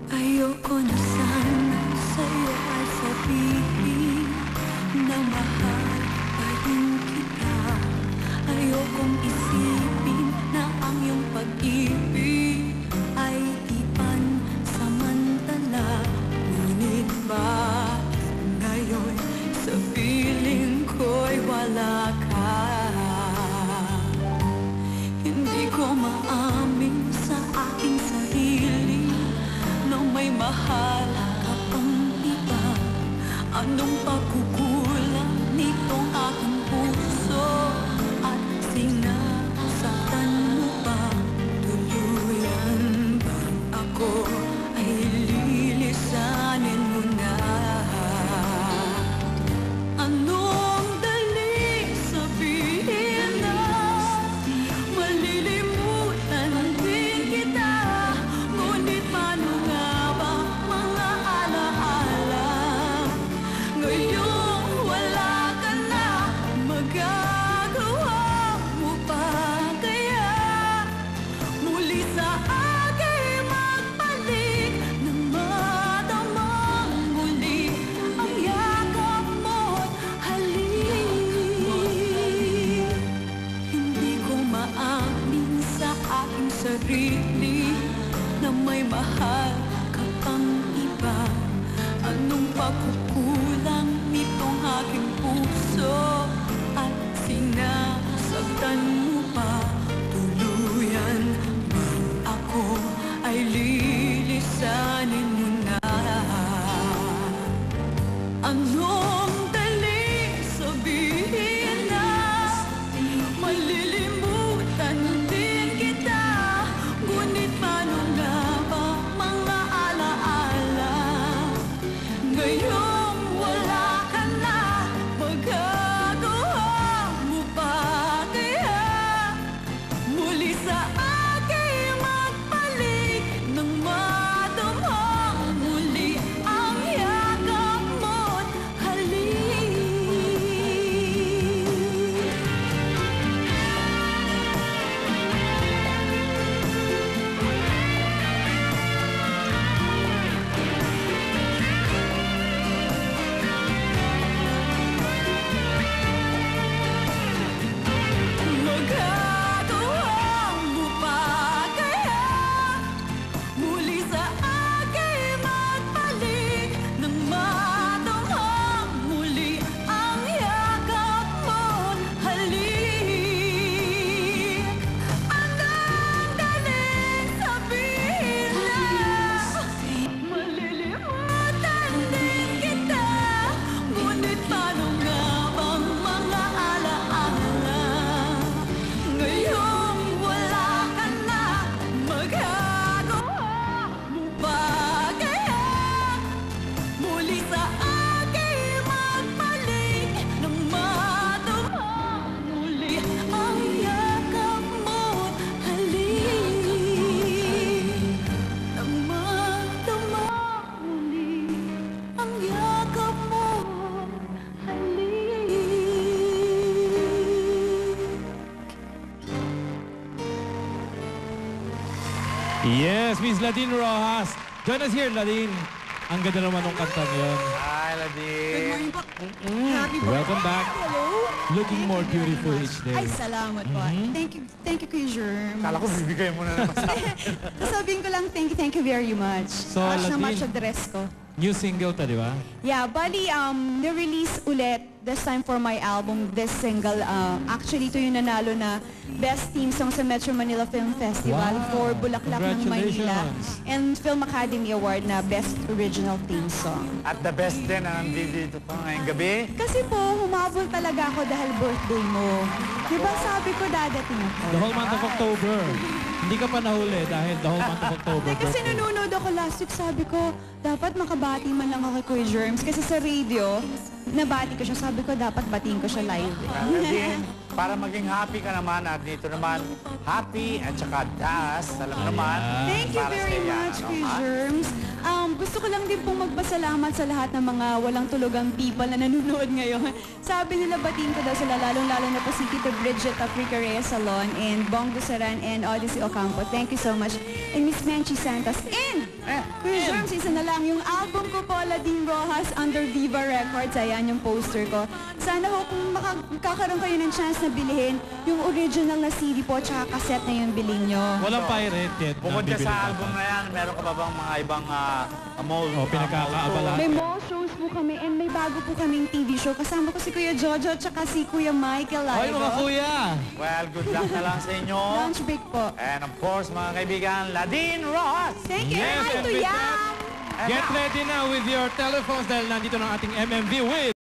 Ayoko na sana sa'yo ay sabihin na mahal pa rin kita. Ayokong isipin na ang iyong pag-ibig ay di pansamantala. Ngunit ba ngayon sa piling ko'y wala ka? Hindi ko maamin sa aking sarili na may mahal ka pang iba. Anong pagkukulang nitong aking puso? At sinasaktan mo ba tuluyan? Bang ako ay lilisanin mo na? Anong dali sabihin na malilimutan din kita? Ngunit paano nga ba mga alaala? Ngayong wala ka na, magagawa mo pa kaya muli sa akin magbalik nang madamang muli ang yakap mo't halik? Hindi ko maamin sa aking sarili na may mahal ka pang iba. Anong pagkukulang nitong aking puso? At sinasaktan mo pa tuluyan? Bang ako ay lilisanin mo na? Anong dali sabihin na malilimutan din kita? Ngunit paano nga ba mga alaala? Ngayong wala ka na, magagawa mo pa kaya muli sa akin magbalik nang madamang muli ang yakap mo't halik? Magagawa mo pa kaya muli sa akin magbalik nang madamang muli ang yakap mo't halik? Anong daling sabihin na malilimutan din kita? Ngunit paano nga bang mga alaala? Ngayong wala ka na, magagawa mo pa kaya muli sa akin magbalik nang madamang muli ang yakap mo't halik? Nang madamang muli ang yakap mo't halik. Yes, Miss Ladine Rojas. Join us here, Ladine. Ang ganda naman ng kantang yun. Hi, Ladine. Happy birthday. Welcome back. Hello. Looking more beautiful each day. Ay, salamat po. Thank you, Kuya Germ. Kala ko bibigay mo na naman sa akin. Sabihin ko lang, thank you very much. So, Match na Ladine. match ang dress ko. New single ta, di ba? Yeah, bali, na-release ulit this time for my album, this single. Actually, ito yung nanalo na Best Theme Song sa Metro Manila Film Festival Wow. for Bulaklak ng Maynila. Congratulations. And Film Academy Award na Best Original Theme Song. At the best din ang nandito pa ngayong gabi. Kasi po, humabol talaga ako dahil birthday mo. Di ba sabi ko dadating ako? The whole month of October. Hindi ka pa nahuli dahil the whole month of October. Kasi nanonood ako last week, sabi ko, dapat makabati man lang ako kay Kuya Germs. Kasi sa radio, nabati ko siya. Sabi ko, dapat batiin ko siya live. Ladine, para maging happy ka naman at dito naman, happy at saka das. Alam mo naman. Thank you para sa very iya, much, ano, Kuya ha? Germs. gusto ko lang din pong magpasalamat sa lahat ng mga walang tulugang people na nanonood ngayon. Sabi nila, batiin ko daw sila, lalong-lalo na po si Tito Bridget of Rica Reyes Salon and Bong Dusaran and Odyssey Ocampo. Thank you so much. And Miss Menchi Santos. And Kuya Germs, isa na lang, yung album ko po, Ladine Rojas, under Viva Records. Ayan yung poster ko. Sana ho kung makakaroon kayo ng chance na bilhin yung original na CD po tsaka cassette na yung bilhin nyo. Walang pirate yet. Bukod na ka bibili sa ka album pa. na yan, meron ka pa bang mga ibang mall? pinagkakaabalahan. May mall shows po kami and may bago po kaming TV show. Kasama ko si Kuya Jojo tsaka si Kuya Michael Hoy, Laigo. mga kuya! Well, good luck na lang sa inyo. Lunch break po. And of course, mga kaibigan, Ladine Rojas! Thank you. Yes, Hi and to with Yang! Get ready now with your telephones dahil nandito ng ating MMV with